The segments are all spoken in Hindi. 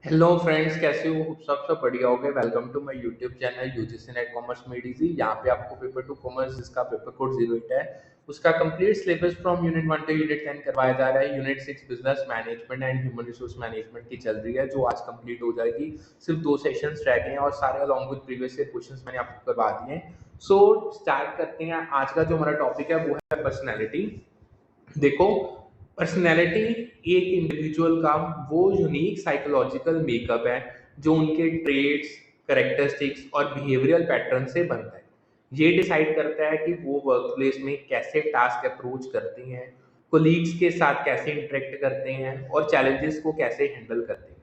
हेलो फ्रेंड्स, कैसे हो? सब बढ़िया हो गए। Welcome to my YouTube channel UGC NET commerce made easy. यहाँ पे आपको पेपर टू कॉमर्स, जिसका पेपर कोड 08 है, उसका complete syllabus from unit 1 to unit 10 करवाया जा रहा है। Unit 6 business management and human resource management की चल रही है, जो आज कंप्लीट हो जाएगी। सिर्फ 2 सेशंस रह गए हैं और सारे along with previous year questions मैंने आपको करवा दिए हैं। सो स्टार्ट करते हैं। आज का जो हमारा टॉपिक है वो है पर्सनैलिटी। देखो, पर्सनैलिटी एक इंडिविजुअल का वो यूनिक साइकोलॉजिकल मेकअप है जो उनके ट्रेड्स, करेक्टरिस्टिक्स और बिहेवियरल पैटर्न से बनता है। ये डिसाइड करता है कि वो वर्क प्लेस में कैसे टास्क अप्रोच करते हैं, कोलीग्स के साथ कैसे इंटरेक्ट करते हैं और चैलेंजेस को कैसे हैंडल करते हैं।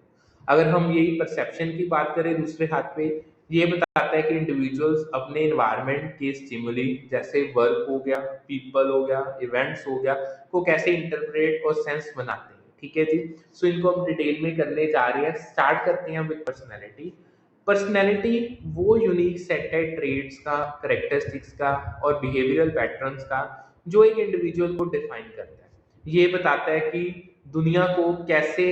अगर हम यही परसेप्शन की बात करें, दूसरे हाथ पे ये बताता है कि इंडिविजुअल्स अपने इन्वायरमेंट के स्टिमुली जैसे वर्क हो गया, पीपल हो गया, इवेंट्स हो गया, को कैसे इंटरप्रेट और सेंस बनाते हैं। ठीक है जी। सो इनको हम डिटेल में करने जा रहे हैं। स्टार्ट करते हैं विद पर्सनैलिटी। पर्सनैलिटी वो यूनिक सेट है ट्रेड्स का, करेक्टरिस्टिक्स का और बिहेवियरल पैटर्न्स का, जो एक इंडिविजुअल को डिफाइन करता है। ये बताता है कि दुनिया को कैसे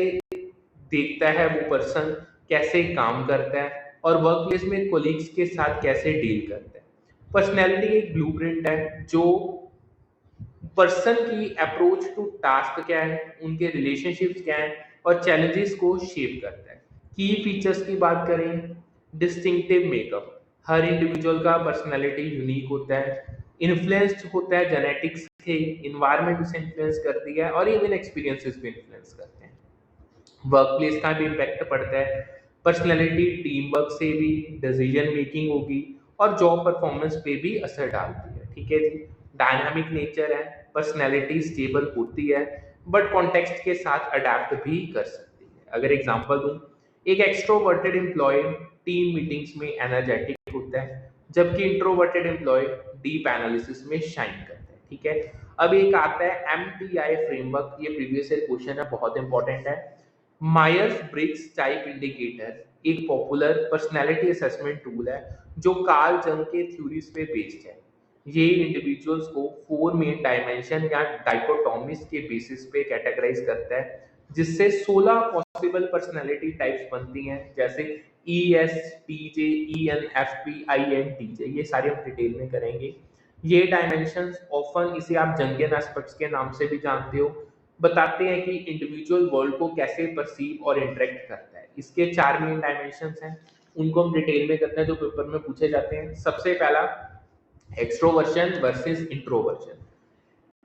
देखता है वो पर्सन, कैसे काम करता है और वर्क प्लेस में कोलिग्स के साथ कैसे डील करता है। पर्सनैलिटी एक ब्लूप्रिंट है जो पर्सन की अप्रोच टू टास्क क्या है, उनके रिलेशनशिप्स क्या है और चैलेंजेस को शेप करता है। की फीचर्स की बात करें, डिस्टिंक्टिव मेकअप। हर इंडिविजुअल का पर्सनैलिटी यूनिक होता है, इन्फ्लुएंस्ड होता है जेनेटिक्स से, इन्वायरमेंट उसे इन्फ्लुएंस करती है और इवन एक्सपीरियंसेस भी इन्फ्लुएंस करते हैं। वर्क प्लेस का भी इम्पैक्ट पड़ता है। पर्सनैलिटी टीम वर्क से भी, डिसीजन मेकिंग होगी और जॉब परफॉर्मेंस पे भी असर डालती है। ठीक है जी। डायनामिक नेचर है, पर्सनैलिटी स्टेबल होती है बट कॉन्टेक्स्ट के साथ अडेप्ट भी कर सकती है। अगर एग्जांपल दूं, एक एक्सट्रोवर्टेड एम्प्लॉय टीम मीटिंग्स में एनर्जेटिक होता है, जबकि इंट्रोवर्टेड एम्प्लॉय डीप एनालिसिस में शाइन करता है। ठीक है। अब एक आता है MTI फ्रेमवर्क। ये प्रीवियस ईयर क्वेश्चन है, बहुत इंपॉर्टेंट है। मायर्स ब्रिग्स टाइप इंडिकेटर एक पॉपुलर पर्सनैलिटी असेसमेंट टूल है जो कार्ल जंग के थ्योरीज पे बेस्ड है। ये इंडिविजुअल्स को 4 मेन डायमेंशन या डाइकोटॉमीज के बेसिस पे कैटेगराइज करता है, जिससे 16 पॉसिबल पर्सनैलिटी टाइप्स बनती हैं, जैसे ESTJ, ENFP, INTJ। ये सारे हम डिटेल में करेंगे। ये डायमेंशंस ऑफन, इसे आप जंगियन एस्पेक्ट्स के नाम से भी जानते हो, बताते हैं कि इंडिविजुअल वर्ल्ड को कैसे परसीव और इंटरेक्ट करता है। इसके 4 मेन डायमेंशंस हैं, उनको हम डिटेल में करते हैं जो पेपर में पूछे जाते हैं। सबसे पहला, extroversion versus introversion.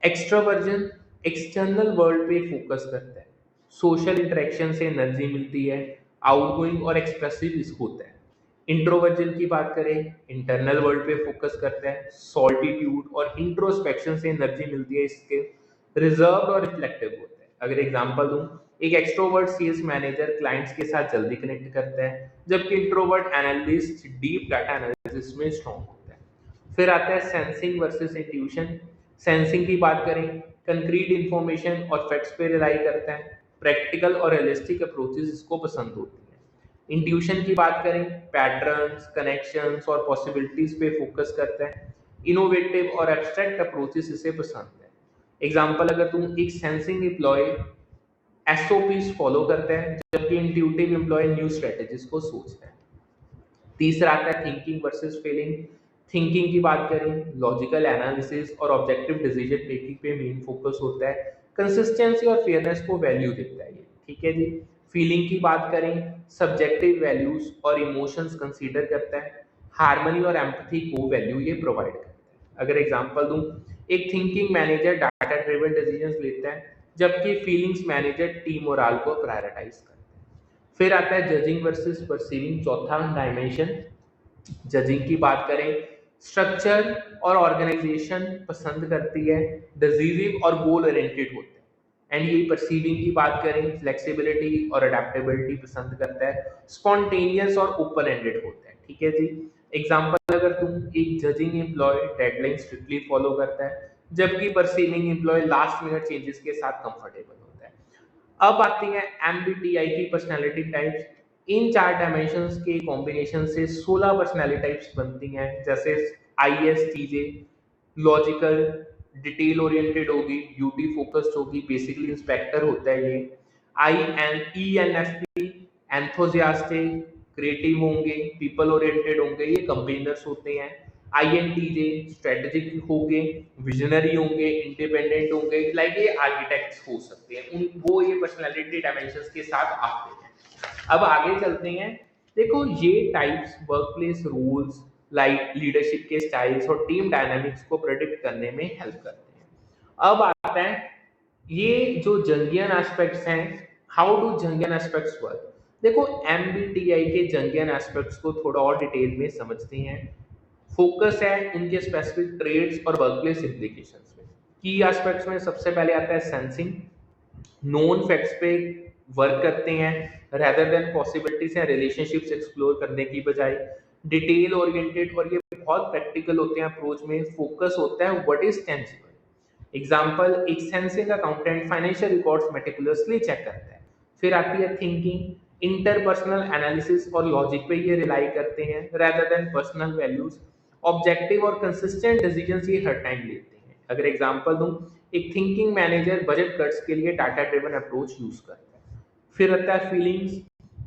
Extroversion external world पे फोकस करता है, सोशल इंटरेक्शन से एनर्जी मिलती है, आउटगोइंग और एक्सप्रेसिव होता है। इंट्रोवर्जन की बात करें, इंटरनल वर्ल्ड पे फोकस करता है, सॉल्टिट्यूड और इंट्रोस्पेक्शन से एनर्जी मिलती है इसके, रिजर्व और रिफ्लेक्टिव होता है। अगर एग्जांपल दूं, एक एक्सट्रोवर्ट सेल्स मैनेजर क्लाइंट्स के साथ जल्दी कनेक्ट करता है, जबकि introvert analyst deep data analysis में स्ट्रॉन्ग होता है। फिर आता है सेंसिंग वर्सेस इंट्यूशन। सेंसिंग की बात करें, कंक्रीट इंफॉर्मेशन और फैक्ट्स पे रिलाई करता है, प्रैक्टिकल और रियलिस्टिक अप्रोचेस इसको पसंद होती हैं। इंट्यूशन की बात करें, पैटर्न्स, कनेक्शंस और पॉसिबिलिटीज पे फोकस करता है, इनोवेटिव और एब्स्ट्रैक्ट अप्रोचेस इसे पसंद है। एग्जाम्पल, अगर तुम एक सेंसिंग एम्प्लॉय SOPs फॉलो करता है, जबकि इंट्यूटिव एम्प्लॉय न्यू स्ट्रेटेजीज को सोचता है। तीसरा आता है थिंकिंग वर्सेस फीलिंग। थिंकिंग की बात करें, लॉजिकल एनालिसिस और ऑब्जेक्टिव डिसीजन मेकिंग पे मेन फोकस होता है, कंसिस्टेंसी और फेयरनेस को वैल्यू देता है ये। ठीक है जी। फीलिंग की बात करें, सब्जेक्टिव वैल्यूज और इमोशंस कंसीडर करता है, हार्मनी और एम्पैथी को वैल्यू ये प्रोवाइड करता है। अगर एग्जांपल दूं, एक thinking manager data driven decisions लेता है, जबकि फीलिंग्स मैनेजर टीम मोराल को प्रायोरिटाइज करता है। फिर आता है जजिंग वर्सेस परसीविंग, चौथा डायमेंशन। जजिंग की बात करें, स्ट्रक्चर और ऑर्गेनाइजेशन पसंद करती है, डिसीजिव और गोल ओरिएंटेड होते हैं। एंड ये परसीविंग की बात करें, फ्लेक्सिबिलिटी और अडेप्टेबिलिटी पसंद करता है, स्पॉन्टेनियस और ओपन एंडेड होता है। ठीक है जी। एग्जाम्पल, अगर तुम, एक judging employee deadline strictly follow करता है, जबकि perceiving employee last minute changes के साथ कंफर्टेबल होता है। अब आती है MBTI की पर्सनैलिटी टाइप्स। इन 4 डायमेंशंस के कॉम्बिनेशन से 16 पर्सनैलिटी टाइप्स बनती हैं, जैसे ISTJ लॉजिकल, डिटेल ओरिएंटेड होगी, ड्यूटी फोकस्ड होगी, बेसिकली इंस्पेक्टर होता है ये। ENFP एंथोजियास्टिक, क्रिएटिव होंगे, पीपल ओरिएंटेड होंगे, ये कंपेनर्स होते हैं। आईएनटीजे स्ट्रेटेजिक होंगे, विजनरी होंगे, इंडिपेंडेंट होंगे, लाइक ये आर्किटेक्ट्स हो सकते हैं, उन वो ये पर्सनालिटी डायमेंशंस के साथ आते हैं। अब आगे चलते हैं। देखो ये types workplace rules like leadership के स्टाइल्स और टीम डायनामिक्स को प्रेडिक्ट करने में हेल्प करते हैं। अब आता है ये जो जंगियन एस्पेक्ट्स हैं, हाउ डू जंगियन एस्पेक्ट्स वर्क। देखो एमबीटीआई के जंगियन एस्पेक्ट्स को थोड़ा और डिटेल में समझते हैं। फोकस है उनके स्पेसिफिक ट्रेड्स और वर्कप्लेस एप्लीकेशंस में। की एस्पेक्ट्स में सबसे पहले आता है सेंसिंग, नोन फैक्ट्स पे वर्क करते हैं रेदर देन पॉसिबिलिटीज या रिलेशनशिप्स एक्सप्लोर करने की बजाय। डिटेल ओरिएंटेड और ये बहुत प्रैक्टिकल होते हैं अप्रोच में। फोकस होता है व्हाट इज टेंजिबल। एग्जांपल, एक sensing accountant financial records meticulously check करता है। फिर आती है थिंकिंग, इंटरपर्सनल एनालिसिस और लॉजिक पे ये रिलाई करते हैं rather than personal values. Objective और कंसिस्टेंट डिसीजंस ये हर टाइम लेते हैं। अगर एग्जांपल दूं, एक थिंकिंग मैनेजर बजट कट्स के लिए डाटा ड्रिवन अप्रोच यूज करता है। फिर आता है फीलिंग्स,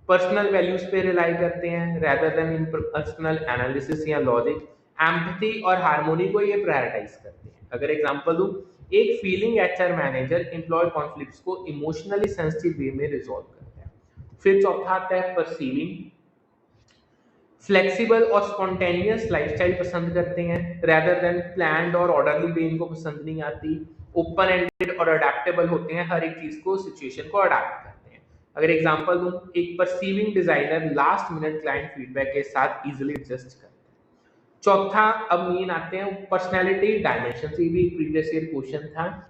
पर्सनल वैल्यूज पे रिलाई करते हैं rather than impersonal analysis या लॉजिक। एम्पैथी और हार्मोनी को ये प्रायोरिटाइज करते हैं। अगर एग्जांपल दूं, एक feeling HR manager employee conflicts को इमोशनली सेंसिटिव वे में रिजॉल्व करता है। फिर चौथा आता है परसीविंग, फ्लेक्सिबल और स्पॉन्टेनियस लाइफस्टाइल पसंद करते हैं रेदर देन प्लान्ड और ऑर्डरली वे, इनको पसंद नहीं आती। ओपन एंडेड और अडेप्टेबल होते हैं, हर एक चीज को सिचुएशन को अडेप्ट करते हैं। अगर एग्जांपल दूं, एक perceiving designer last minute client feedback के साथ इजीली एडजस्ट करता है। चौथा अब मेन आते हैं पर्सनैलिटी डायमेंशन, ये भी प्रीवियस ईयर क्वेश्चन था।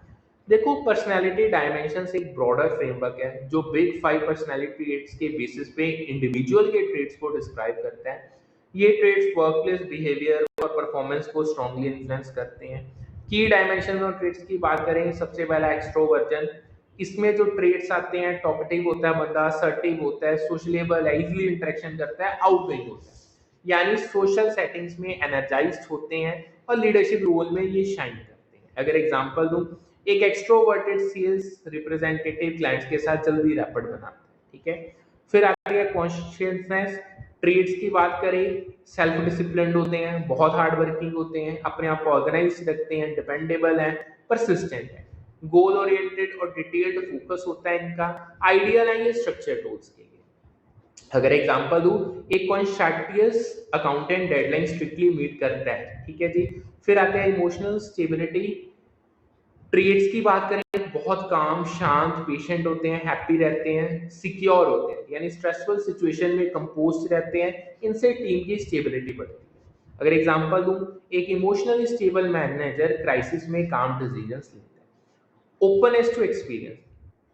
देखो पर्सनैलिटी डायमेंशन एक ब्रॉडर फ्रेमवर्क है जो बिग 5 पर्सनैलिटी ट्रेट्स के बेसिस पे इंडिविजुअल के ट्रेट्स को डिस्क्राइब करता है। ये ट्रेट्स वर्कप्लेस बिहेवियर और परफॉर्मेंस को स्ट्रांगली इन्फ्लुएंस करते हैं। की डायमेंशन और ट्रेट्स की बात करें, सबसे पहला एक्सट्रोवर्जन। इसमें जो ट्रेट्स आते हैं, टॉकटिव होता है बंदा, असर्टिव होता है, सोशलेबल है, इजीली इंटरेक्शन करता है, आउटगोइंग होता है, यानी सोशल सेटिंग्स में एनर्जाइज्ड होते हैं और लीडरशिप रोल में ये शाइन करते हैं। अगर एग्जांपल दूं, एक एक्सट्रोवर्टेड सेल्स रिप्रेजेंटेटिव क्लाइंट्स के साथ जल्दी रैपिड बनाता है, ठीक है। फिर आती है कॉन्शियसनेस। ट्रेड्स की बात करें, सेल्फ डिसिप्लिन्ड होते हैं, बहुत हार्ड वर्किंग होते हैं, अपने आप को ऑर्गेनाइज रखते हैं, डिपेंडेबल हैं, परसिस्टेंट है। गोल ओरिएंटेड और डिटेल्ड फोकस होता है इनका। आइडियल है ये स्ट्रक्चर्ड रोल्स के लिए। अगर एग्जांपल दूं, एक conscious accountant deadline strictly meet करता है, ठीक है जी। फिर आते हैं इमोशनल स्टेबिलिटी। ट्रेड्स की बात करें, बहुत काम, शांत, पेशेंट होते हैं, हैप्पी रहते हैं, सिक्योर होते हैं, यानी स्ट्रेसफुल सिचुएशन में कंपोज्ड रहते हैं, इनसे टीम की स्टेबिलिटी बढ़ती है। अगर एग्जांपल दूं, एक इमोशनली स्टेबल मैनेजर क्राइसिस में काम डिसीजंस लेता है। ओपननेस टू एक्सपीरियंस,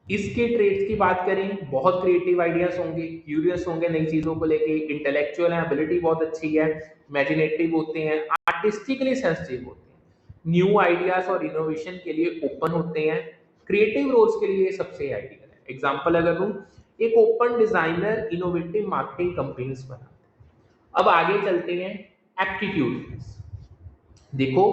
इसके ट्रेड्स की बात करें, बहुत क्रिएटिव आइडियाज होंगे, क्यूरियस होंगे नई चीजों को लेके, इंटेलेक्चुअल है, एबिलिटी बहुत अच्छी है, इमेजिनेटिव होते हैं, आर्टिस्टिकली सेंसिटिव होते हैं, न्यू आइडियाज और इनोवेशन के लिए ओपन होते हैं, क्रिएटिव रोल्स के लिए सबसे आइडियल है। एग्जांपल अगर दूं, एक open designer innovative marketing campaigns बनाता है। अब आगे चलते हैं एप्टीट्यूड। देखो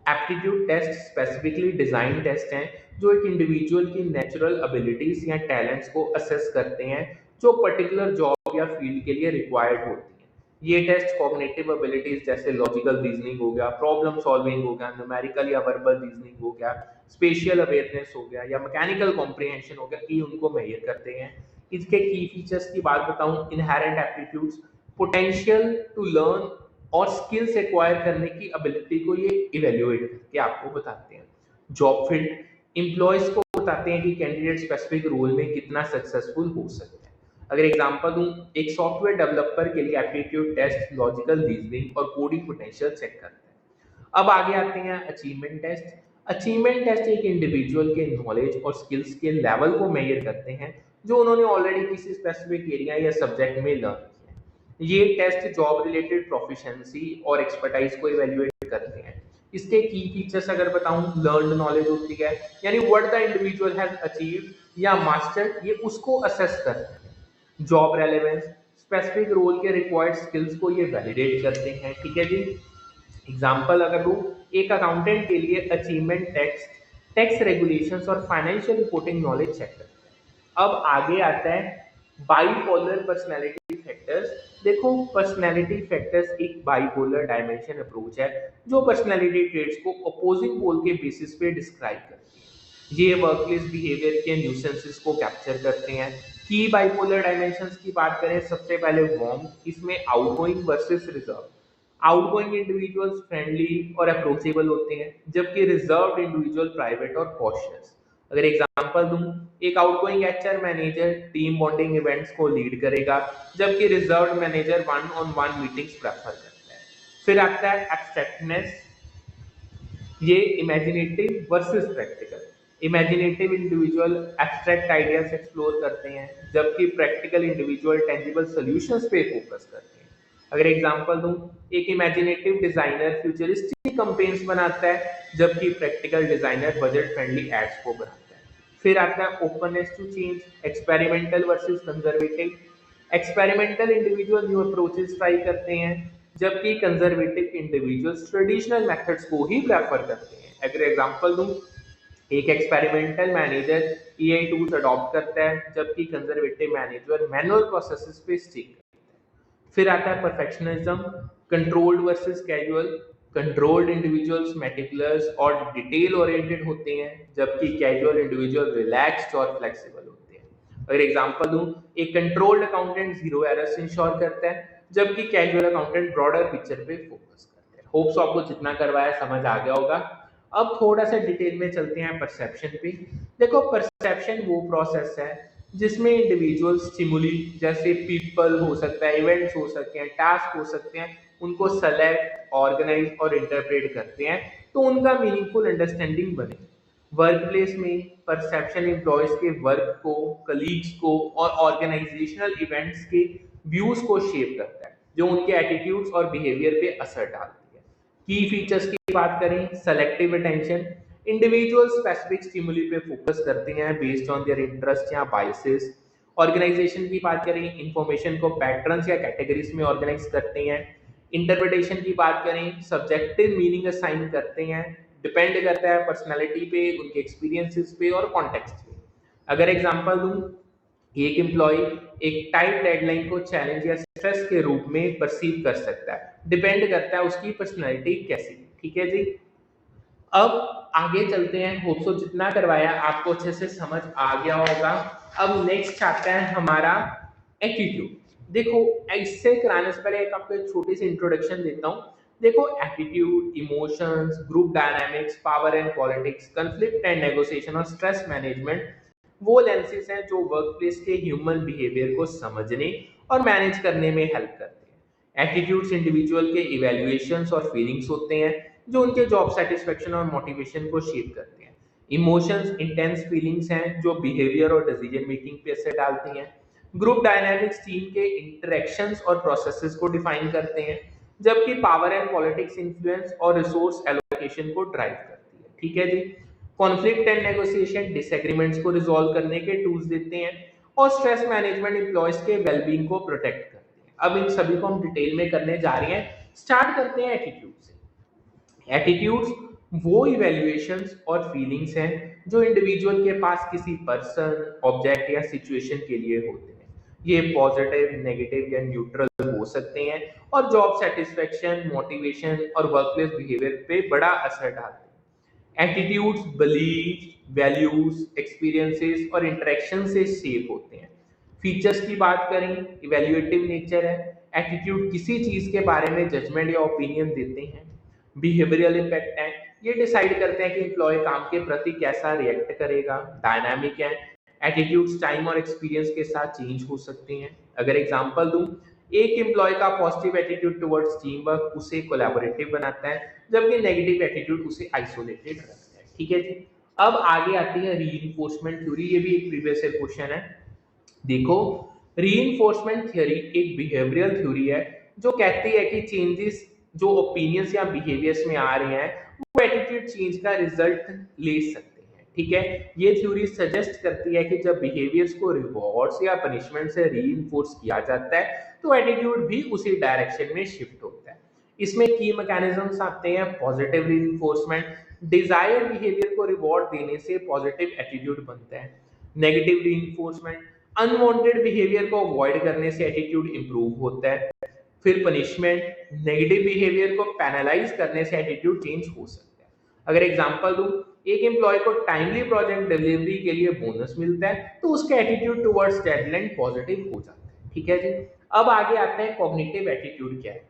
aptitude test specifically design test हैं जो एक इंडिविजुअल की नेचुरल एबिलिटीज या टैलेंट्स को असेस करते हैं जो पर्टिकुलर जॉब या फील्ड के लिए रिक्वायर्ड होती हैं। ये टेस्ट कॉग्निटिव एबिलिटीज जैसे लॉजिकल रीजनिंग हो गया, प्रॉब्लम सॉल्विंग हो गया, न्यूमेरिकल या वर्बल रीजनिंग हो गया, स्पेशियल अवेयरनेस हो गया या मैकेनिकल कॉम्प्रिहेंशन हो गया, ये उनको मेजर करते हैं। इसके की फीचर्स की बात बताऊं, inherent aptitudes, potential to learn और स्किल्स एक्वायर करने की एबिलिटी को ये इवेल्युएट करके आपको बताते हैं। जॉब फील्ड, एम्प्लॉयज को बताते हैं कि कैंडिडेट स्पेसिफिक रोल में कितना सक्सेसफुल हो सकता है। अगर एग्जांपल दूं, एक सॉफ्टवेयर डेवलपर के लिए एप्टीट्यूड टेस्ट लॉजिकल रीजनिंग और कोडिंग पोटेंशियल चेक करता है। अब आगे आते हैं अचीवमेंट टेस्ट। अचीवमेंट टेस्ट एक इंडिविजुअल के नॉलेज और स्किल्स के लेवल को मेजर करते हैं जो उन्होंने ऑलरेडी किसी स्पेसिफिक एरिया या सब्जेक्ट में लर्न किया है। ये टेस्ट जॉब रिलेटेड प्रोफिशिएंसी और एक्सपर्टाइज को इवैल्यूएट करते हैं। इसके की फीचर्स अगर बताऊं, लर्नड नॉलेज होती है, यानी what the individual has achieved या मास्टर्ड, ये उसको असेस करते हैं। जॉब रेलेवेंस, स्पेसिफिक रोल के रिक्वायर्ड स्किल्स को ये वैलिडेट करते हैं, ठीक है जी। एग्जाम्पल अगर दूं, एक अकाउंटेंट के लिए अचीवमेंट टैक्स रेगुलेशंस और फाइनेंशियल रिपोर्टिंग नॉलेज चेक करते हैं। अब आगे आता है बाइपोलर पर्सनैलिटी फैक्टर्स। देखो पर्सनैलिटी फैक्टर्स एक बाइपोलर डायमेंशन अप्रोच है जो पर्सनैलिटी ट्रेट्स को अपोजिंग पोल के बेसिस पे डिस्क्राइब करती है। ये वर्कप्लेस बिहेवियर के न्यूसेंसेस को कैप्चर करते हैं। की बाइपोलर डायमेंशंस की बात करें, सबसे पहले वार्म, इसमें outgoing versus reserve. Outgoing individuals friendly और अप्रोचेबल होते हैं, जबकि रिजर्व्ड इंडिविजुअल प्राइवेट और कॉशियस। अगर एग्जांपल दूं, एक outgoing HR manager team bonding events को लीड करेगा, जबकि reserved manager one on one meetings prefer करता है। फिर आता है एब्स्ट्रैक्टनेस, ये imaginative versus practical. Imaginative individual abstract ideas explore करते हैं, जबकि प्रैक्टिकल इंडिविजुअल टेंजिबल सॉल्यूशंस पे फोकस करते हैं। अगर एग्जांपल दूं, एक इमेजिनेटिव डिजाइनर फ्यूचरिस्टिक कैंपेन्स बनाता है, जबकि practical designer budget friendly ads को बनाता है। फिर आता है openness to change, experimental versus conservative. Experimental individual new approaches try करते हैं, जबकि कंजर्वेटिव इंडिविजुअल्स ट्रेडिशनल मेथड्स को ही प्रेफर करते हैं। अगर एग्जांपल दूं, एक experimental manager AI tools adopt करता है, जबकि कंजर्वेटिव मैनेजर मैनुअल प्रोसेसेस पे स्टिक करता है। फिर आता है perfectionism, controlled versus casual. Controlled individuals meticulous और डिटेल ओरिएंटेड होते हैं, जबकि कैजुअल इंडिविजुअल रिलैक्स्ड और फ्लेक्सिबल होते हैं। अगर एग्जांपल दूं, एक controlled accountant zero errors ensure करता है, जबकि कैजुअल अकाउंटेंट ब्रॉडर पिक्चर पे फोकस करते हैं। होप्स आपको जितना करवाया समझ आ गया होगा। अब थोड़ा सा डिटेल में चलते हैं परसेप्शन पे। देखो परसेप्शन वो प्रोसेस है जिसमें इंडिविजुअल स्टिमुली जैसे पीपल हो सकता है, इवेंट्स हो सकते हैं, टास्क हो सकते हैं, उनको सेलेक्ट, ऑर्गेनाइज और इंटरप्रेट करते हैं तो उनका मीनिंगफुल अंडरस्टैंडिंग बने। वर्क प्लेस में परसेप्शन एम्प्लॉयज के वर्क को, कलीग्स को और ऑर्गेनाइजेशनल इवेंट्स के व्यूज को शेप करता है, जो उनके एटीट्यूड्स और बिहेवियर पे असर डालती है। की फीचर्स की बात करें, selective attention, individual specific stimuli पे फोकस करते हैं बेस्ड ऑन देयर इंटरेस्ट या बायसेस। ऑर्गेनाइजेशन की बात करें, इंफॉर्मेशन को पैटर्न्स या कैटेगरीज में ऑर्गेनाइज करते हैं। इंटरप्रिटेशन की बात करें, सब्जेक्टिव मीनिंग असाइन करते हैं, डिपेंड करता है पर्सनैलिटी पे, उनके एक्सपीरियंसेस पे और कॉन्टेक्स्ट पे। अगर एग्जांपल दूं, एक एम्प्लॉय एक टाइट डेडलाइन को चैलेंज या स्ट्रेस के रूप में परसीव कर सकता है, डिपेंड करता है उसकी पर्सनैलिटी कैसी। ठीक है जी। अब आगे चलते हैं, होप सो जितना करवाया आपको अच्छे से समझ आ गया होगा। अब नेक्स्ट आता है हमारा एटीट्यूड। देखो इससे कराने से पहले एक आपको एक छोटी सी इंट्रोडक्शन देता हूँ। देखो attitude, emotions, group dynamics, power and politics, conflict and negotiation और स्ट्रेस मैनेजमेंट वो लेंसेज हैं जो वर्कप्लेस के ह्यूमन बिहेवियर को समझने और मैनेज करने में हेल्प करते हैं। एटीट्यूड्स इंडिविजुअल के इवैल्यूएशंस और फीलिंग्स होते हैं जो उनके जॉब सेटिस्फेक्शन और मोटिवेशन को शेप करते हैं। इमोशंस इंटेंस फीलिंग्स हैं जो बिहेवियर और डिसीजन मेकिंग पे असर डालती हैं। ग्रुप डायनामिक्स टीम के इंटरेक्शंस और प्रोसेसेस को डिफाइन करते हैं, जबकि पावर एंड पॉलिटिक्स इन्फ्लुएंस और रिसोर्स एलोकेशन को ड्राइव करती है। ठीक है जी। कॉन्फ्लिक्ट एंड नेगोशिएशन डिसएग्रीमेंट्स को रिजॉल्व करने के टूल्स देते हैं और स्ट्रेस मैनेजमेंट एम्प्लॉयज के वेलबींग को प्रोटेक्ट करते हैं। अब इन सभी को हम डिटेल में करने जा रहे हैं। स्टार्ट करते हैं एटीट्यूड से। एटीट्यूड्स वो इवैल्यूएशंस और फीलिंग्स हैं जो इंडिविजुअल के पास किसी पर्सन, ऑब्जेक्ट या सिचुएशन के लिए होते हैं। ये पॉजिटिव, नेगेटिव या न्यूट्रल हो सकते हैं और जॉब सेटिस्फेक्शन, मोटिवेशन और वर्कप्लेस बिहेवियर पे बड़ा असर डालते हैं। एटीट्यूड्स बिलीफ, वैल्यूज, एक्सपीरियंसेस और इंटरेक्शन से शेप होते हैं। फीचर्स की बात करें, इवैल्यूएटिव नेचर है। एटीट्यूड किसी चीज के बारे में जजमेंट या ओपिनियन देते हैं। बिहेवियरल इम्पैक्ट है, ये डिसाइड करते हैं कि एम्प्लॉय काम के प्रति कैसा रिएक्ट करेगा। डायनामिक है, एटीट्यूड्स टाइम और एक्सपीरियंस के साथ चेंज हो सकते हैं। अगर एग्जांपल दूं, एक एम्प्लॉय का positive attitude towards team work उसे कोलैबोरेटिव बनाता है, जबकि नेगेटिव एटीट्यूड उसे आइसोलेटेड रखता है। ठीक है जी। अब आगे आती है रीइंफोर्समेंट थ्योरी। ये भी एक प्रीवियस ईयर क्वेश्चन है। देखो रीइंफोर्समेंट थ्योरी एक बिहेवियरल थ्योरी है जो कहती है कि चेंजेस जो ओपिनियंस या बिहेवियर्स में आ रहे हैं वो एटीट्यूड चेंज का रिजल्ट ले सकते हैं। ठीक है। ये थ्योरी सजेस्ट करती है कि जब बिहेवियर्स को रिवॉर्ड्स या पनिशमेंट से रीइंफोर्स किया जाता है तो एटीट्यूड भी उसी डायरेक्शन में शिफ्ट होता है। इसमें की मैकेनिज्म्स आते हैं। पॉजिटिव रीइंफोर्समेंट, डिजायर्ड बिहेवियर को रिवॉर्ड देने से पॉजिटिव एटीट्यूड बनता है। नेगेटिव रीइंफोर्समेंट, अनवांटेड बिहेवियर को अवॉइड करने से एटीट्यूड इंप्रूव होता है। फिर पनिशमेंट, नेगेटिव बिहेवियर को पेनलाइज करने से एटीट्यूड चेंज हो सकता है। अगर एग्जांपल दूं, एक एम्प्लॉय को टाइमली प्रोजेक्ट डिलीवरी के लिए बोनस मिलता है तो उसका एटीट्यूड टुवर्ड्स डेडलाइन पॉजिटिव हो जाता है। ठीक है जी। अब आगे आते हैं कॉग्निटिव एटीट्यूड क्या है।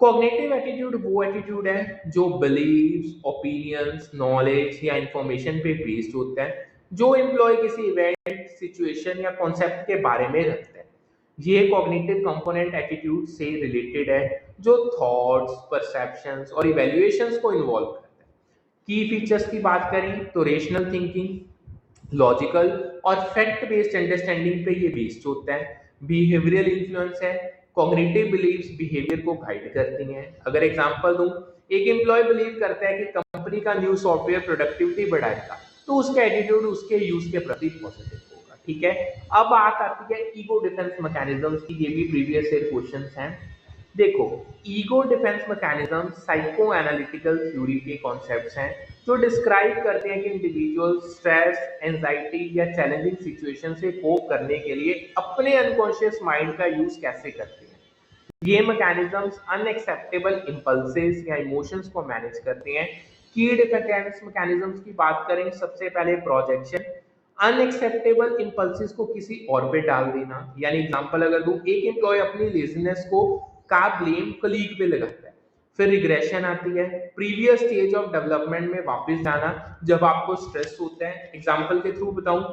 कॉग्निटिव एटीट्यूड वो एटीट्यूड है जो बिलीव्स, ओपिनियंस, नॉलेज या इंफॉर्मेशन पे बेस्ड होता है, जो एम्प्लॉय किसी इवेंट, सिचुएशन या कॉन्सेप्ट के बारे में रखता है। ये कॉग्निटिव कंपोनेंट एटीट्यूड से रिलेटेड है, जो थॉट्स, परसेप्शंस और इवैल्यूएशंस को इन्वॉल्व करता है। की फीचर्स की बात करें तो रेशनल थिंकिंग, लॉजिकल और फैक्ट बेस्ड अंडरस्टैंडिंग पे ये बेस्ड होता है। बिहेवियरल इन्फ्लुएंस है, कॉग्निटिव बिलीव्स बिहेवियर को गाइड करती हैं। अगर एग्जांपल दूं, एक एम्प्लॉय बिलीव करता है कि कंपनी का न्यू सॉफ्टवेयर प्रोडक्टिविटी बढ़ाएगा तो उसका एटीट्यूड उसके यूज के प्रति पॉजिटिव होगा। ठीक है। अब बात आती है ईगो डिफेंस मैकेनिज्म्स की। ये भी प्रीवियस ईयर क्वेश्चंस हैं। देखो, ego defence mechanism psycho analytical theory के कॉन्सेप्ट्स हैं जो डिस्क्राइब करते हैं कि इंडिविजुअल स्ट्रेस, एंजाइटी या चैलेंजिंग सिचुएशन से कोप करने के लिए अपने अनकॉन्शियस माइंड का यूज कैसे करते हैं। ये मैकेनिज्म्स अनएक्सेप्टेबल इंपल्सेस या इमोशंस को मैनेज करते हैं। की डिफेंस मैकेनिज्म्स की बात करें, सबसे पहले प्रोजेक्शन, अनएक्सेप्टेबल इंपल्सेस को किसी और पे डाल देना। यानी एग्जांपल अगर दूं, एक एम्प्लॉय अपनी लेजीनेस को का ब्लेम कलीग पे लगाता है। फिर रिग्रेशन आती है, प्रीवियस स्टेज ऑफ डेवलपमेंट में वापस जाना जब आपको स्ट्रेस होता है। एग्जांपल के थ्रू बताऊं,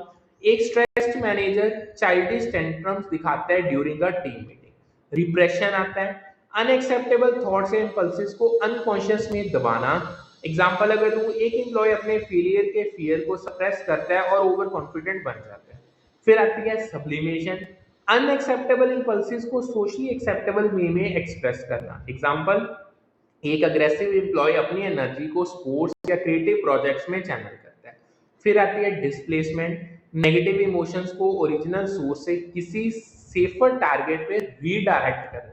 एक स्ट्रेस्ड मैनेजर चाइल्डिश टेंट्रम्स दिखाता है during a team meeting. Repression आता है, अनएक्सेप्टेबल थॉट्स एंड इंपल्सेस को अनकॉन्शियस में दबाना। एग्जांपल अगर दूं, एक एम्प्लॉय अपने फेलियर के फियर को सप्रेस करता है और ओवर कॉन्फिडेंट बन जाता है। फिर आती है सब्लिमेशन, अनएक्सेप्टेबल इंपल्सेस को सोशली एक्सेप्टेबल वे में एक्सप्रेस करना। एग्जांपल, एक अग्रेसिव एम्प्लॉय अपनी एनर्जी को स्पोर्ट्स या क्रिएटिव प्रोजेक्ट्स में चैनल करता है। फिर आती है डिस्प्लेसमेंट, नेगेटिव इमोशंस को ओरिजिनल सोर्स से किसी सेफर टारगेट पे रीडायरेक्ट करना।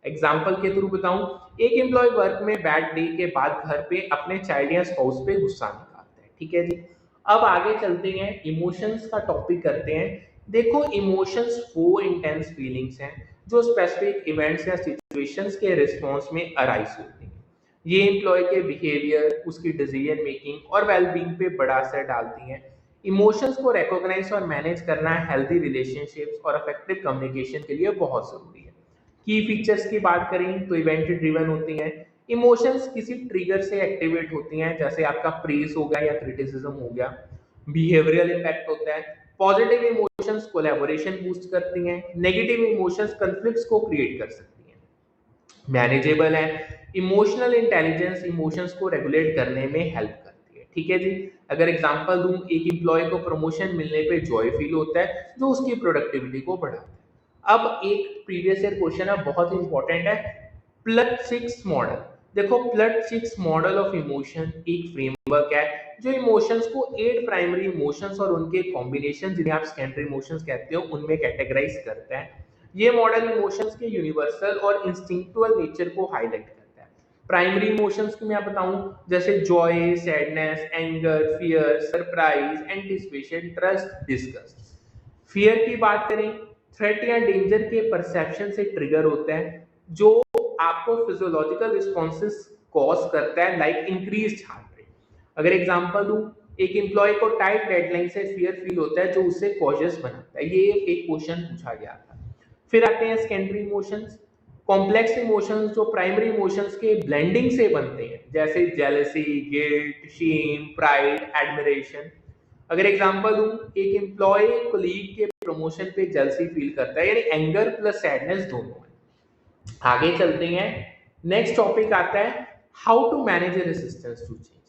एग्जांपल के थ्रू बताऊं, एक एम्प्लॉय वर्क में बैड डे के बाद घर पे अपने चाइल्ड या स्पाउस पे गुस्सा निकालता है। ठीक है जी। अब आगे चलते हैं, इमोशंस का टॉपिक करते हैं। देखो, इमोशंस वो इंटेंस फीलिंग्स हैं जो स्पेसिफिक इवेंट्स या सिचुएशंस के रिस्पॉन्स में अराइज होती हैं। ये एम्प्लॉय के बिहेवियर, उसकी डिसीजन मेकिंग और वेलबींग पे बड़ा असर डालती हैं। इमोशंस को रिकॉग्नाइज और मैनेज करना हेल्दी रिलेशनशिप्स और इफेक्टिव कम्युनिकेशन के लिए बहुत जरूरी है। की फीचर्स की बात करें तो इवेंट ड्रिवन होती हैं। इमोशंस किसी ट्रिगर से एक्टिवेट होती हैं, जैसे आपका प्रेज हो गया या क्रिटिसिज्म हो गया। बिहेवियरल इम्पैक्ट होता है, पॉजिटिव इमोशंस कोलैबोरेशन बूस्ट करती हैं, नेगेटिव इमोशंस कॉन्फ्लिक्ट्स को क्रिएट कर सकती हैं। मैनेजेबल है, इमोशनल इंटेलिजेंस इमोशंस को रेगुलेट करने में हेल्प करती है। ठीक है जी। अगर एग्जांपल दूं, एक एम्प्लॉय को प्रमोशन मिलने पे जॉय फील होता है जो उसकी प्रोडक्टिविटी को बढ़ाता है। अब एक प्रीवियस ईयर क्वेश्चन है, बहुत इंपॉर्टेंट है, प्लट 6 मॉडल। देखो, प्लट 6 मॉडल ऑफ इमोशन एक फ्रेमवर्क है जो इमोशंस को 8 प्राइमरी इमोशंस और उनके कॉम्बिनेशन, जिन्हें आप सेकेंडरी इमोशंस कहते हो, उनमें कैटेगराइज करता है। ये मॉडल इमोशंस के यूनिवर्सल और इंस्टिंक्चुअल नेचर को हाईलाइट करता है। प्राइमरी इमोशंस की मैं बताऊं, जैसे Joy, sadness, anger, fear, surprise, anticipation, trust, disgust. Fear की बात करें, थ्रेट या डेंजर के परसेप्शन से ट्रिगर होता है, जो आपको फिजियोलॉजिकल रिस्पॉन्सेस कॉज करता है, लाइक इंक्रीज्ड हार्ट रेट। अगर एग्जांपल दूं, एक एम्प्लॉय को टाइट डेडलाइन से फियर फील होता है जो उसे कॉशियस बनाता है। ये एक क्वेश्चन पूछा गया था। फिर आते हैं सेकेंडरी इमोशंस, कॉम्प्लेक्स इमोशंस जो प्राइमरी इमोशंस के ब्लेंडिंग से बनते हैं, जैसे jealousy, guilt, shame, pride, admiration. अगर एग्जांपल दूं, एक एम्प्लॉय कोलीग के प्रमोशन पे जेलसी फील करता है, यानी एंगर प्लस सैडनेस दोनों है। आगे चलते हैं, नेक्स्ट टॉपिक आता है how to manage resistance to change.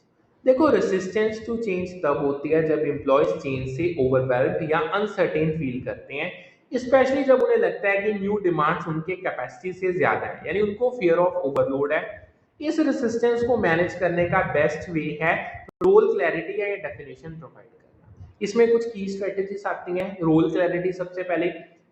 देखो, रेजिस्टेंस टू चेंज तब होती है जब एम्प्लॉयज चेंज से ओवरवेल्म्ड या अनसर्टेन फील करते हैं, स्पेशली जब उन्हें लगता है कि न्यू डिमांड्स उनके कैपेसिटी से ज्यादा है, यानी उनको फियर ऑफ ओवरलोड है। इस रेजिस्टेंस को मैनेज करने का बेस्ट वे है रोल क्लैरिटी या डेफिनेशन प्रोवाइड करना। इसमें कुछ की स्ट्रेटेजीज आती हैं। रोल क्लैरिटी, सबसे पहले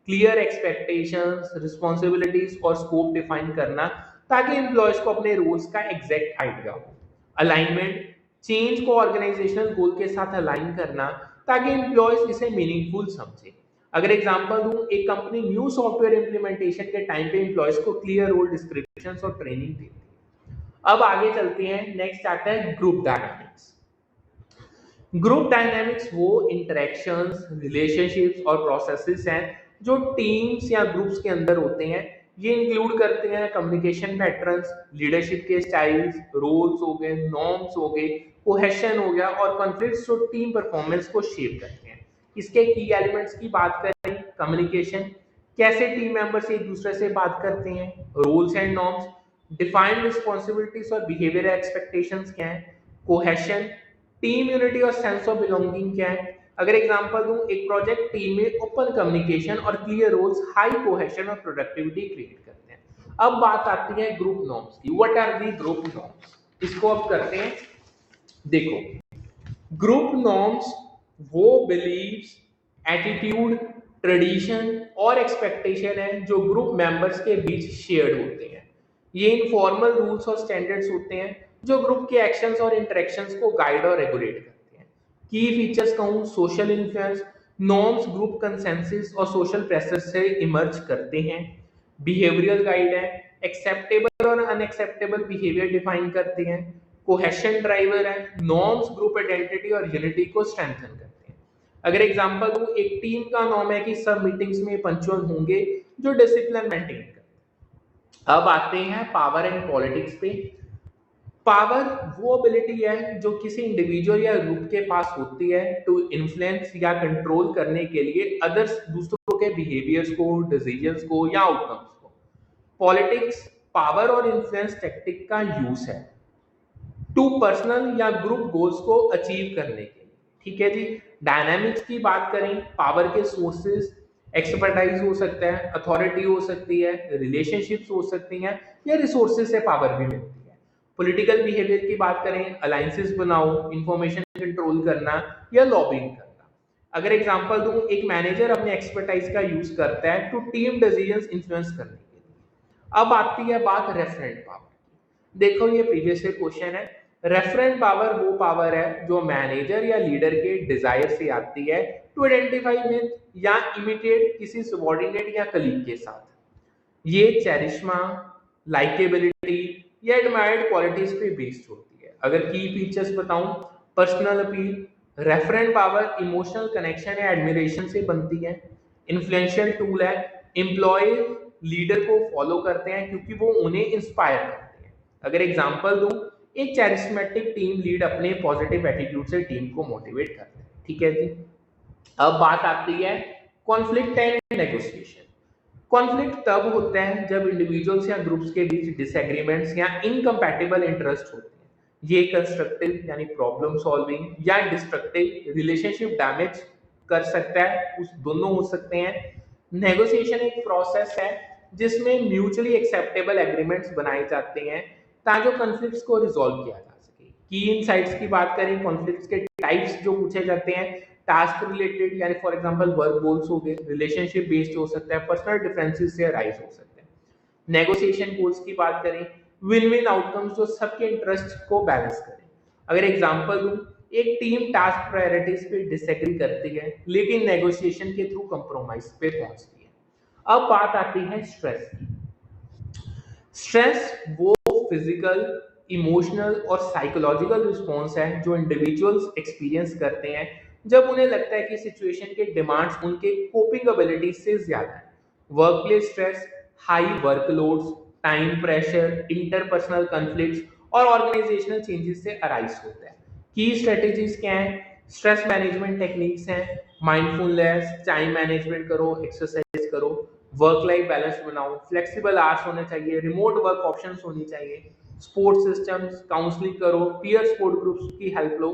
क्लियर एक्सपेक्टेशंस, रिस्पॉन्सिबिलिटीज और स्कोप डिफाइन करना ताकि एम्प्लॉयज को अपने रोल्स का एग्जैक्ट आइडिया हो। अलाइनमेंट, चेंज को ऑर्गेनाइजेशनल गोल के साथ अलाइन करना ताकि एम्प्लॉयज इसे मीनिंगफुल समझे। अगर एग्जांपल दूं, एक कंपनी न्यू सॉफ्टवेयर इंप्लीमेंटेशन के टाइम पे एम्प्लॉयज को क्लियर रोल डिस्क्रिप्शंस और ट्रेनिंग देती है। अब आगे चलते हैं, नेक्स्ट आता है ग्रुप डायनामिक्स। ग्रुप डायनामिक्स वो इंटरेक्शंस, रिलेशनशिप्स और प्रोसेसेस हैं जो टीम्स या ग्रुप्स के अंदर होते हैं। ये इंक्लूड करते हैं कम्युनिकेशन पैटर्न्स, लीडरशिप के स्टाइल्स, रोल्स हो गए, नॉर्म्स हो गए, कोहेशन हो गया और कॉन्फ्लिक्ट्स जो टीम परफॉर्मेंस को शेप करते हैं। इसके की एलिमेंट्स की बात करें, कम्युनिकेशन, कैसे टीम मेंबर्स एक दूसरे से बात करते हैं, roles and norms, defined responsibilities और बिहेवियर एक्सपेक्टेशंस क्या है, कोहेशन, टीम यूनिटी और सेंस ऑफ बिलोंगिंग क्या है। अगर एग्जांपल दूं, एक प्रोजेक्ट टीम में ओपन कम्युनिकेशन और क्लियर रोल्स हाई कोहेशन और प्रोडक्टिविटी क्रिएट करते हैं। अब बात आती है ग्रुप नॉर्म्स की। What are the group norms? इसको अब करते हैं। देखो, ग्रुप नॉर्म्स वो बिलीव्स, एटीट्यूड, ट्रेडिशन और एक्सपेक्टेशन है जो ग्रुप मेंबर्स के बीच शेयर्ड होते हैं। ये इनफॉर्मल रूल्स और स्टैंडर्ड्स होते हैं जो ग्रुप के एक्शंस और इंटरेक्शंस को गाइड और रेगुलेट करते हैं। की फीचर्स कहूँ, social influence, norms group consensus और सोशल प्रेशर से इमर्ज करते हैं। बिहेवियरल गाइड है, एक्सेप्टेबल और अनएक्सेप्टेबल बिहेवियर डिफाइन करते हैं। कोहेशन ड्राइवर है, नॉर्म्स ग्रुप आइडेंटिटी और यूनिटी को स्ट्रेंथन करते हैं। अगर एग्जांपल दूं, एक टीम का नॉर्म है कि सब मीटिंग्स में पंक्चुअल होंगे जो डिसिप्लिन मेंटेन करते हैं। अब आते हैं पावर एंड पॉलिटिक्स पे। पावर वो एबिलिटी है जो किसी इंडिविजुअल या ग्रुप के पास होती है टू इन्फ्लुएंस या कंट्रोल करने के लिए अदर्स, दूसरों के बिहेवियर्स को, डिसीजंस को या आउटकम्स को। पॉलिटिक्स पावर और इन्फ्लुएंस टैक्टिक का यूज है टू पर्सनल या ग्रुप गोल्स को अचीव करने के लिए। ठीक है जी। डायनामिक्स की बात करें, पावर के सोर्सेस, एक्सपर्टाइज हो सकता है, अथॉरिटी हो सकती है, रिलेशनशिप्स हो सकती हैं या रिसोर्सेज से पावर भी मिलती है। पॉलिटिकल बिहेवियर की बात करें, अलायंसेस बनाओ, इंफॉर्मेशन कंट्रोल करना या लॉबिंग करना। अगर एग्जांपल दूं, एक मैनेजर अपने एक्सपर्टाइज का यूज करता है टू टीम डिसीजंस इन्फ्लुएंस करने के लिए। अब आती है बात रेफरेंट पावर की। देखो, ये प्रीवियस क्वेश्चन है। रेफरेंट पावर वो पावर है जो मैनेजर या लीडर के डिजायर से आती है टू आइडेंटिफाई विद या इमिटेट किसी सबऑर्डिनेट या कलीग के साथ। ये चेरिश्मा, लाइकेबिलिटी या एडमायर्ड क्वालिटीज पे बेस्ड होती है। अगर की फीचर्स बताऊं, personal appeal, referent power emotional connection या एडमिरेशन से बनती है। इन्फ्लुएंशियल टूल है, एम्प्लॉय लीडर को फॉलो करते हैं क्योंकि वो उन्हें इंस्पायर करते हैं। अगर एग्जांपल दूं, एक चैरिस्मेटिक टीम लीड अपने पॉजिटिव एटीट्यूड से टीम को मोटिवेट करते हैं। ठीक है जी। अब बात आती है कॉन्फ्लिक्ट एंड नेगोशिएशन। कॉन्फ्लिक्ट तब होता है जब इंडिविजुअल्स या ग्रुप्स के बीच डिसएग्रीमेंट्स या इनकम्पैटिबल इंटरेस्ट होते हैं। ये कंस्ट्रक्टिव यानी प्रॉब्लम सॉल्विंग या डिस्ट्रक्टिव रिलेशनशिप डैमेज कर सकता है, उस दोनों हो सकते हैं। नेगोशिएशन एक प्रोसेस है जिसमें म्यूचुअली एक्सेप्टेबल एग्रीमेंट्स बनाए जाते हैं ताकि कॉन्फ्लिक्ट्स को रिजॉल्व किया जा सके। की इनसाइट्स की बात करें, कॉन्फ्लिक्ट्स के टाइप्स जो पूछे जाते हैं, टास्क रिलेटेड यानी फॉर एग्जांपल वर्क गोल्स हो गए, रिलेशनशिप बेस्ड हो सकता है, पर्सनल डिफरेंसेस से अराइज हो सकते हैं। नेगोशिएशन गोल्स की बात करें, विन विन आउटकम्स जो सबके इंटरेस्ट को बैलेंस करें। अगर एग्जांपल दूं, एक टीम टास्क प्रायोरिटीज पे डिसएग्री करती है लेकिन नेगोशिएशन के थ्रू कंप्रोमाइज पे पहुंचती है। अब बात आती है स्ट्रेस की। स्ट्रेस वो फिजिकल, इमोशनल और साइकोलॉजिकल रिस्पॉन्स है जो इंडिविजुअल्स एक्सपीरियंस करते हैं जब उन्हें लगता है कि सिचुएशन के डिमांड्स उनके कोपिंग एबिलिटी से ज्यादा है। Workplace stress high workloads, time pressure, interpersonal conflicts और ऑर्गेनाइजेशनल चेंजेस से अराइज होता है। की स्ट्रेटजीज क्या हैं? स्ट्रेस मैनेजमेंट टेक्निक्स हैं, माइंडफुलनेस, टाइम मैनेजमेंट करो, एक्सरसाइज करो, वर्क लाइफ बैलेंस बनाओ, फ्लेक्सिबल आवर्स होने चाहिए, रिमोट वर्क ऑप्शंस होनी चाहिए, सपोर्ट सिस्टम्स, काउंसलिंग करो, पीयर सपोर्ट ग्रुप्स की हेल्प लो।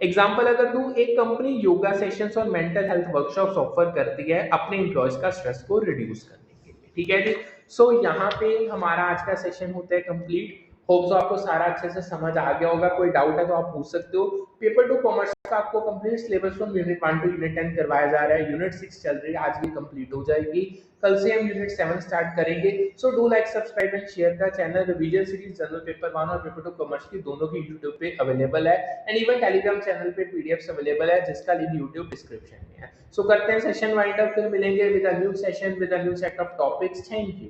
एग्जांपल अगर दूं, एक कंपनी योगा सेशंस और मेंटल हेल्थ वर्कशॉप्स ऑफर करती है अपने एम्प्लॉयज का स्ट्रेस को रिड्यूस करने के लिए। ठीक है जी। सो यहाँ पे हमारा आज का सेशन होता है कंप्लीट। होप सो आपको सारा अच्छे से समझ आ गया होगा। कोई डाउट है तो आप पूछ सकते हो। पेपर टू कॉमर्स का आपको complete syllabus from unit 1 to unit 10 करवाया जा रहा है। यूनिट 6 चल रही है, आज ये कंप्लीट हो जाएगी, कल से हम यूनिट 7 स्टार्ट करेंगे। So do like subscribe and share the channel. Revision series general paper 1 और पेपर 2 कॉमर्स की दोनों की यूट्यूब पे अवेलेबल है एंड इवन टेलीग्राम चैनल पे पीडीएफ्स अवेलेबल है जिसका लिंक यूट्यूब डिस्क्रिप्शन में है। सो करते हैं सेशन वाइंड अप, फिर मिलेंगे with a new session with a new set of topics. Thank you.